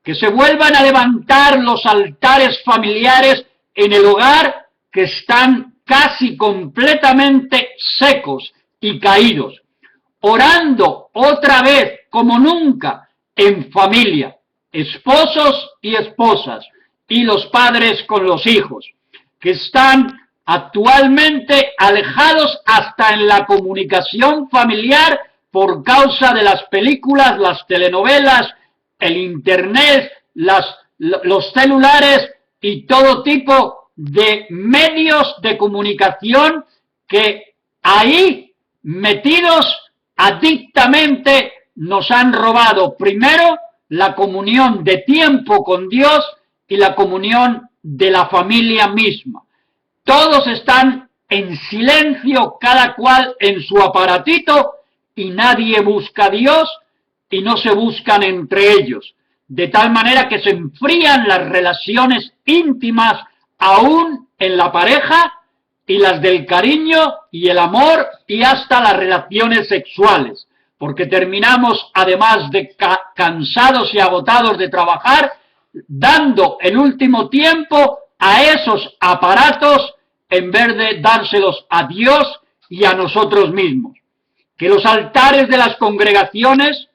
Que se vuelvan a levantar los altares familiares en el hogar que están casi completamente secos y caídos. Orando otra vez como nunca en familia, esposos y esposas, y los padres con los hijos, que están actualmente alejados hasta en la comunicación familiar por causa de las películas, las telenovelas, el internet, los celulares y todo tipo de medios de comunicación que ahí metidos adictamente nos han robado primero la comunión de tiempo con Dios y la comunión de la familia misma. Todos están en silencio, cada cual en su aparatito, y nadie busca a Dios y no se buscan entre ellos, de tal manera que se enfrían las relaciones íntimas aún en la pareja y las del cariño y el amor y hasta las relaciones sexuales, porque terminamos, además de cansados y agotados de trabajar, dando el último tiempo a esos aparatos en vez de dárselos a Dios y a nosotros mismos. Que los altares de las congregaciones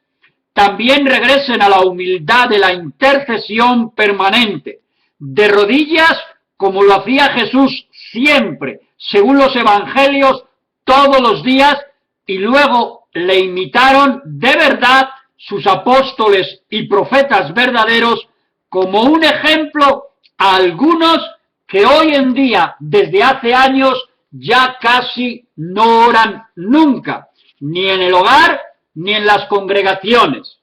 también regresen a la humildad de la intercesión permanente, de rodillas como lo hacía Jesús siempre, según los evangelios, todos los días, y luego le imitaron de verdad sus apóstoles y profetas verdaderos como un ejemplo a algunos que hoy en día, desde hace años, ya casi no oran nunca, ni en el hogar, ni en las congregaciones.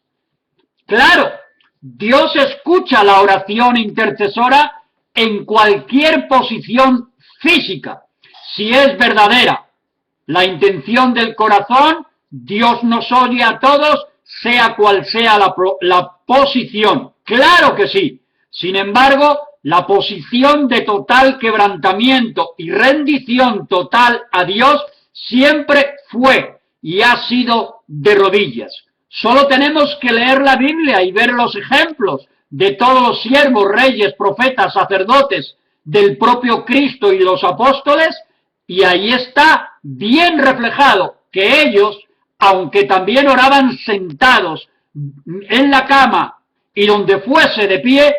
Claro, Dios escucha la oración intercesora en cualquier posición física, si es verdadera. La intención del corazón, Dios nos oye a todos, sea cual sea la posición. Claro que sí. Sin embargo, la posición de total quebrantamiento y rendición total a Dios siempre fue y ha sido de rodillas. Solo tenemos que leer la Biblia y ver los ejemplos de todos los siervos, reyes, profetas, sacerdotes, del propio Cristo y los apóstoles, y ahí está bien reflejado que ellos, aunque también oraban sentados en la cama y donde fuese de pie,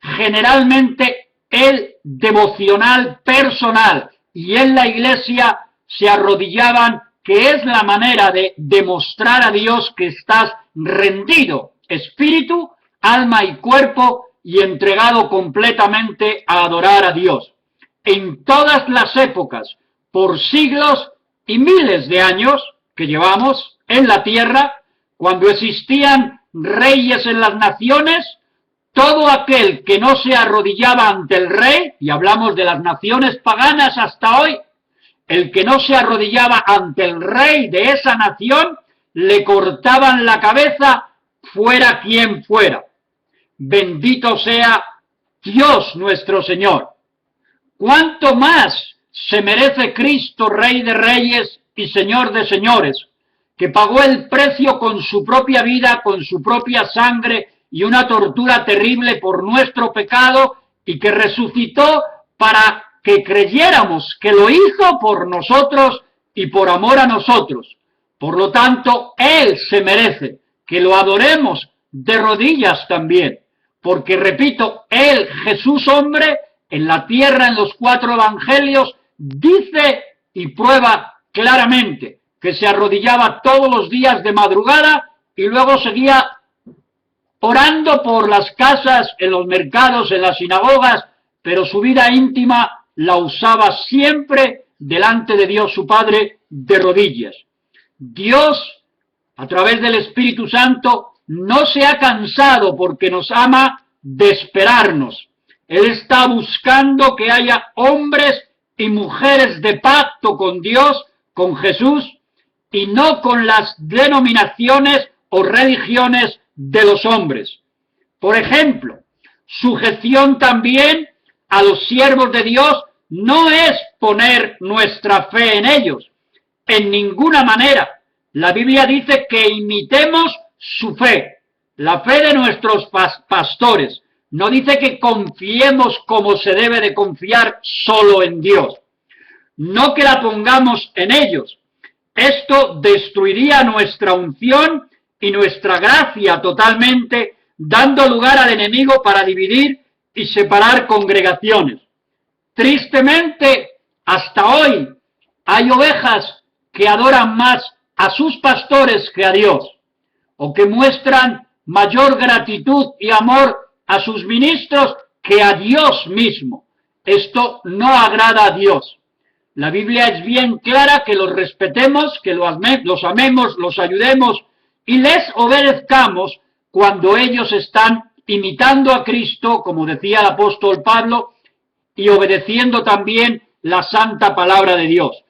generalmente el devocional personal y en la iglesia se arrodillaban, que es la manera de demostrar a Dios que estás rendido, espíritu, alma y cuerpo, y entregado completamente a adorar a Dios. En todas las épocas, por siglos y miles de años que llevamos en la tierra, cuando existían reyes en las naciones, todo aquel que no se arrodillaba ante el rey, y hablamos de las naciones paganas hasta hoy, el que no se arrodillaba ante el rey de esa nación, le cortaban la cabeza fuera quien fuera. Bendito sea Dios nuestro Señor. ¿Cuánto más se merece Cristo, Rey de Reyes y Señor de Señores, que pagó el precio con su propia vida, con su propia sangre y una tortura terrible por nuestro pecado, y que resucitó para que creyéramos que lo hizo por nosotros y por amor a nosotros? Por lo tanto, Él se merece que lo adoremos de rodillas también, porque, repito, Él, Jesús hombre, en la tierra, en los 4 evangelios, dice y prueba claramente que se arrodillaba todos los días de madrugada y luego seguía orando por las casas, en los mercados, en las sinagogas, pero su vida íntima la usaba siempre delante de Dios su Padre de rodillas. Dios, a través del Espíritu Santo, no se ha cansado, porque nos ama, de esperarnos. Él está buscando que haya hombres y mujeres de pacto con Dios, con Jesús, y no con las denominaciones o religiones de los hombres. Por ejemplo, sujeción también a los siervos de Dios no es poner nuestra fe en ellos, en ninguna manera. La Biblia dice que imitemos su fe, la fe de nuestros pastores. No dice que confiemos como se debe de confiar solo en Dios. No que la pongamos en ellos. Esto destruiría nuestra unción y nuestra gracia totalmente, dando lugar al enemigo para dividir y separar congregaciones. Tristemente, hasta hoy hay ovejas que adoran más a sus pastores que a Dios, o que muestran mayor gratitud y amor a sus ministros que a Dios mismo. Esto no agrada a Dios. La Biblia es bien clara que los respetemos, que los amemos, los ayudemos y les obedezcamos cuando ellos están imitando a Cristo, como decía el apóstol Pablo, y obedeciendo también la santa palabra de Dios.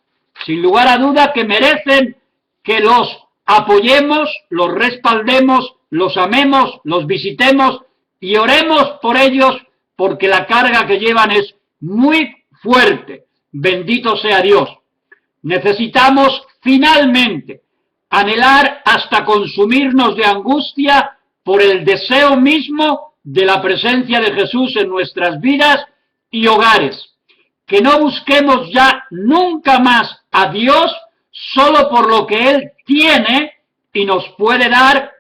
Sin lugar a duda que merecen que los apoyemos, los respaldemos, los amemos, los visitemos y oremos por ellos, porque la carga que llevan es muy fuerte. Bendito sea Dios. Necesitamos finalmente anhelar hasta consumirnos de angustia por el deseo mismo de la presencia de Jesús en nuestras vidas y hogares. Que no busquemos ya nunca más a Dios solo por lo que Él tiene y nos puede dar,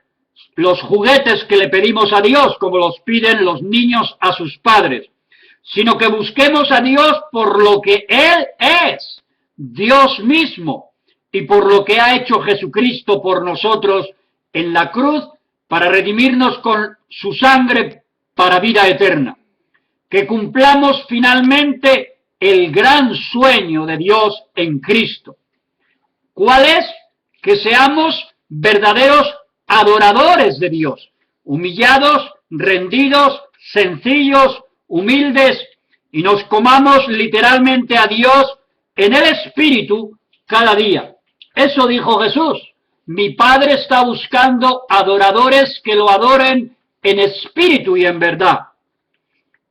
los juguetes que le pedimos a Dios, como los piden los niños a sus padres, sino que busquemos a Dios por lo que Él es, Dios mismo, y por lo que ha hecho Jesucristo por nosotros en la cruz, para redimirnos con su sangre para vida eterna. Que cumplamos finalmente el gran sueño de Dios en Cristo. ¿Cuál es? Que seamos verdaderos adoradores de Dios, humillados, rendidos, sencillos, humildes, y nos comamos literalmente a Dios en el Espíritu cada día. Eso dijo Jesús: mi Padre está buscando adoradores que lo adoren en espíritu y en verdad.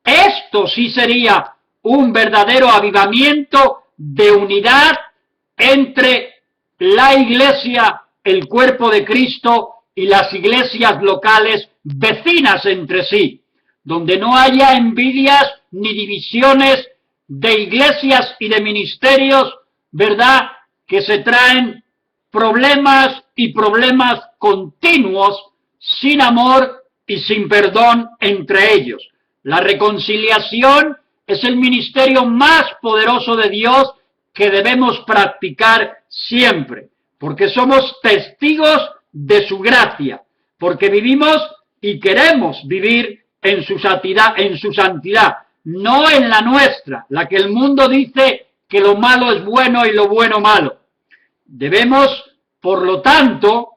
Esto sí sería un verdadero avivamiento de unidad entre la Iglesia, el cuerpo de Cristo, y las iglesias locales vecinas entre sí, donde no haya envidias ni divisiones de iglesias y de ministerios, ¿verdad?, que se traen problemas y problemas continuos, sin amor y sin perdón entre ellos. La reconciliación es el ministerio más poderoso de Dios que debemos practicar siempre, porque somos testigos de su gracia, porque vivimos y queremos vivir en su santidad, no en la nuestra, la que el mundo dice que lo malo es bueno y lo bueno malo. Debemos, por lo tanto,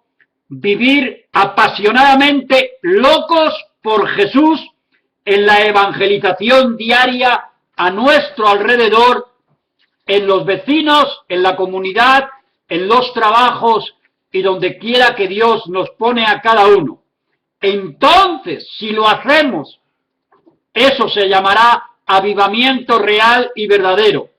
vivir apasionadamente locos por Jesús en la evangelización diaria a nuestro alrededor, en los vecinos, en la comunidad, en los trabajos y donde quiera que Dios nos pone a cada uno. Entonces, si lo hacemos, eso se llamará avivamiento real y verdadero.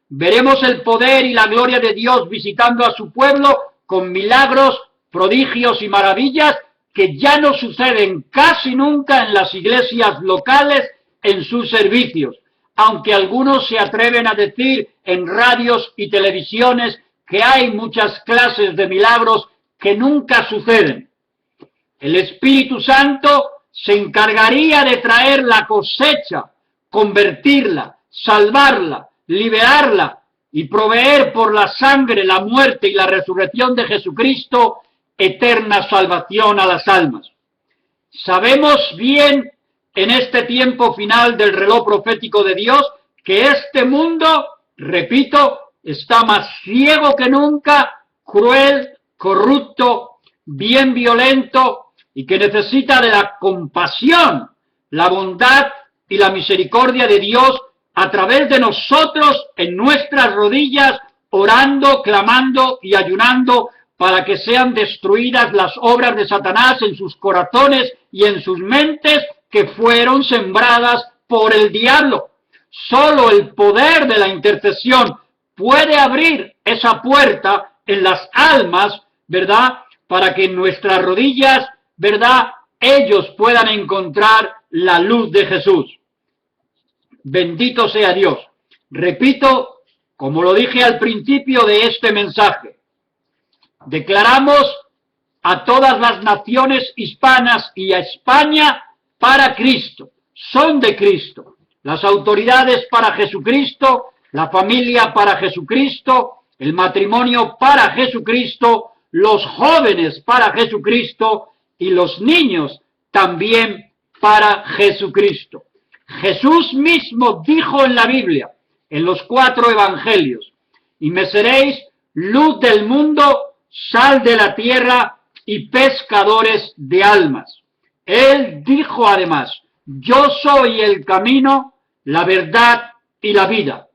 Veremos el poder y la gloria de Dios visitando a su pueblo con milagros, prodigios y maravillas que ya no suceden casi nunca en las iglesias locales en sus servicios, aunque algunos se atreven a decir en radios y televisiones que hay muchas clases de milagros que nunca suceden. El Espíritu Santo se encargaría de traer la cosecha, convertirla, salvarla, liberarla y proveer por la sangre, la muerte y la resurrección de Jesucristo eterna salvación a las almas. Sabemos bien en este tiempo final del reloj profético de Dios que este mundo, repito, está más ciego que nunca, cruel, corrupto, bien violento y que necesita de la compasión, la bondad y la misericordia de Dios a través de nosotros en nuestras rodillas, orando, clamando y ayunando para que sean destruidas las obras de Satanás en sus corazones y en sus mentes que fueron sembradas por el diablo. Solo el poder de la intercesión puede abrir esa puerta en las almas, ¿verdad? Para que en nuestras rodillas, ¿verdad?, ellos puedan encontrar la luz de Jesús. Bendito sea Dios. Repito, como lo dije al principio de este mensaje, declaramos a todas las naciones hispanas y a España para Cristo. Son de Cristo. Las autoridades para Jesucristo, la familia para Jesucristo, el matrimonio para Jesucristo, los jóvenes para Jesucristo y los niños también para Jesucristo. Jesús mismo dijo en la Biblia, en los 4 evangelios, y me seréis luz del mundo, sal de la tierra y pescadores de almas. Él dijo además, yo soy el camino, la verdad y la vida.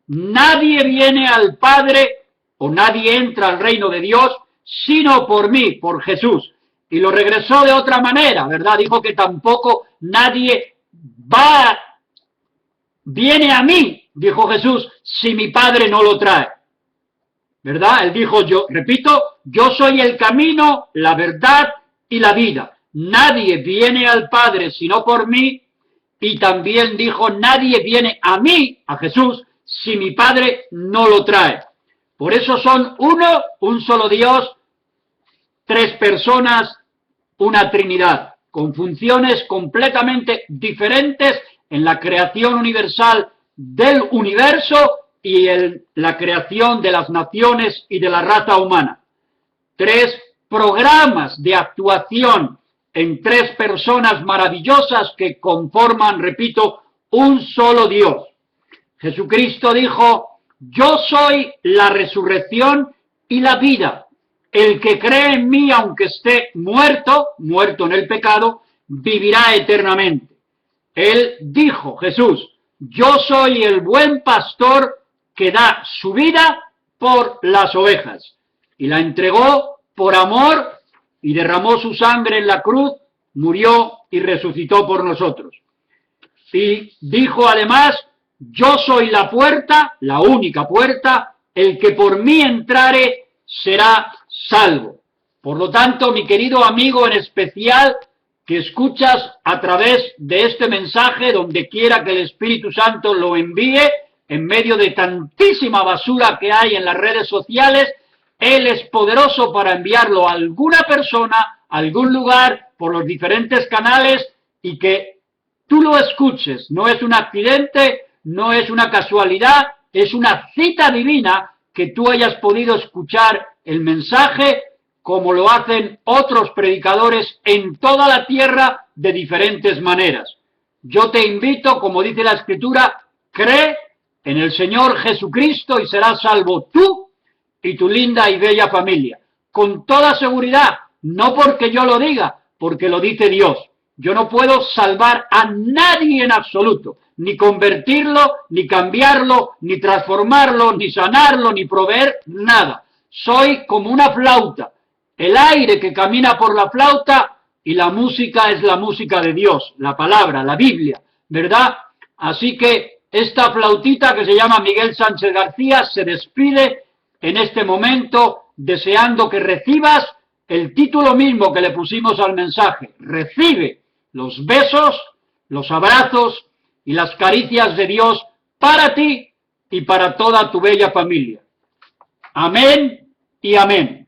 Nadie viene al Padre o nadie entra al reino de Dios sino por mí, por Jesús. Y lo regresó de otra manera, ¿verdad? Dijo que tampoco nadie viene a mí, dijo Jesús, si mi Padre no lo trae. ¿Verdad? Él dijo, yo, repito, yo soy el camino, la verdad y la vida. Nadie viene al Padre sino por mí. Y también dijo, nadie viene a mí, a Jesús, si mi Padre no lo trae. Por eso son uno, un solo Dios, 3 personas, una Trinidad, con funciones completamente diferentes en la creación universal del universo y en la creación de las naciones y de la raza humana. 3 programas de actuación en 3 personas maravillosas que conforman, repito, un solo Dios. Jesucristo dijo, yo soy la resurrección y la vida. El que cree en mí, aunque esté muerto en el pecado, vivirá eternamente. Él dijo, Jesús, yo soy el buen pastor que da su vida por las ovejas. Y la entregó por amor y derramó su sangre en la cruz, murió y resucitó por nosotros. Y dijo además, yo soy la puerta, la única puerta, el que por mí entrare será salvo. Por lo tanto, mi querido amigo en especial, que escuchas a través de este mensaje, donde quiera que el Espíritu Santo lo envíe, en medio de tantísima basura que hay en las redes sociales, Él es poderoso para enviarlo a alguna persona, a algún lugar, por los diferentes canales, y que tú lo escuches. No es un accidente, no es una casualidad, es una cita divina que tú hayas podido escuchar el mensaje como lo hacen otros predicadores en toda la tierra de diferentes maneras. Yo te invito, como dice la Escritura, cree en el Señor Jesucristo y serás salvo tú y tu linda y bella familia. Con toda seguridad, no porque yo lo diga, porque lo dice Dios. Yo no puedo salvar a nadie en absoluto, ni convertirlo, ni cambiarlo, ni transformarlo, ni sanarlo, ni proveer nada. Soy como una flauta, el aire que camina por la flauta, y la música es la música de Dios, la palabra, la Biblia, ¿verdad? Así que esta flautita que se llama Miguel Sánchez García se despide en este momento deseando que recibas el título mismo que le pusimos al mensaje. Recibe los besos, los abrazos y las caricias de Dios para ti y para toda tu bella familia. Amén y amén.